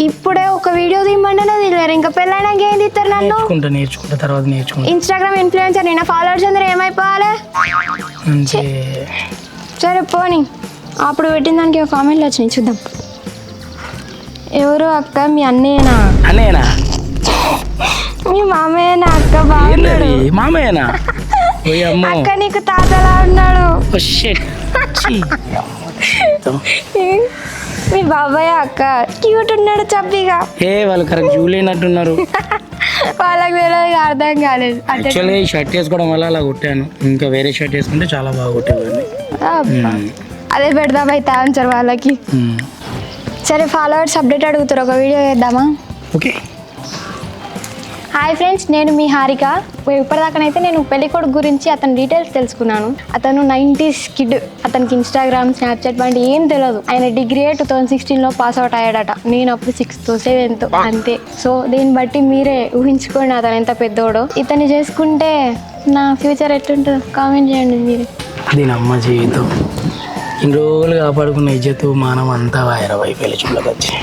ఇప్పుడే ఒక వీడియో తీయమంటే తీయలేరు, ఇంకా పెళ్ళైనాక ఏం తీస్తారు నన్ను? నేర్చుకుంటా తర్వాత నేర్చుకుంటా. ఇన్స్టాగ్రామ్ ఇన్ఫ్లుయెన్సర్ నా ఫాలోవర్స్ అందరూ ఏమైపోవాలి? అంటే సరే పోనీ. అప్పుడు పెట్టిన దానికి ఒక కామెంట్లు వచ్చినాయి, చూద్దాం. ఎవరు అక్క? మీ అన్నయ్యనా? అన్నయ్యనా? మీ మామయ్యనా అక్క? బాగున్నాడు. మామయ్యనా? అక్క నీకు తాతలా ఉన్నాడు. మీ బాబాయ్ అక్క క్యూట్ ఉన్నాడు, చబ్బీగా. వాళ్ళు కరెక్ట్ చూలేనట్టున్నారు. వాళ్ళకి తెలియదు, అర్థం కాలేదు. యాక్చువల్గా ఈ షర్ట్ వేసుకోవడం వల్ల అలా కొట్టాను, ఇంకా వేరే షర్ట్ వేసుకుంటే చాలా బాగా కొట్టేవాడిని. అదే పెడదాం అయితే ఆన్సర్ వాళ్ళకి. సరే ఫాలోవర్స్ అప్డేట్ అడుగుతారు, ఒక వీడియో చేద్దామా? ఓకే. హాయ్ ఫ్రెండ్స్, నేను మీ హారిక. ఇప్పటిదాకానైతే నేను పెళ్ళికొడుకు గురించి అతని డీటెయిల్స్ తెలుసుకున్నాను. అతను 90s కిడ్. అతనికి ఇన్స్టాగ్రామ్, స్నాప్చాట్ వంటి ఏం తెలియదు. ఆయన డిగ్రీ 2016లో పాస్ అవుట్ అయ్యాడట. నేను అప్పుడు 6th 7th అంతే. సో దీన్ని బట్టి మీరే ఊహించుకోండి అతను ఎంత పెద్దోడో. ఇతన్ని చేసుకుంటే నా ఫ్యూచర్ ఎట్లుంటుందో కామెంట్ చేయండి మీరే. దీని అమ్మ జీవితం ఇన్ని రోజులు కాపాడుకున్న ఇజ్జత్ మానం అంతా వైరవై పెళ్లి చూడకొచ్చి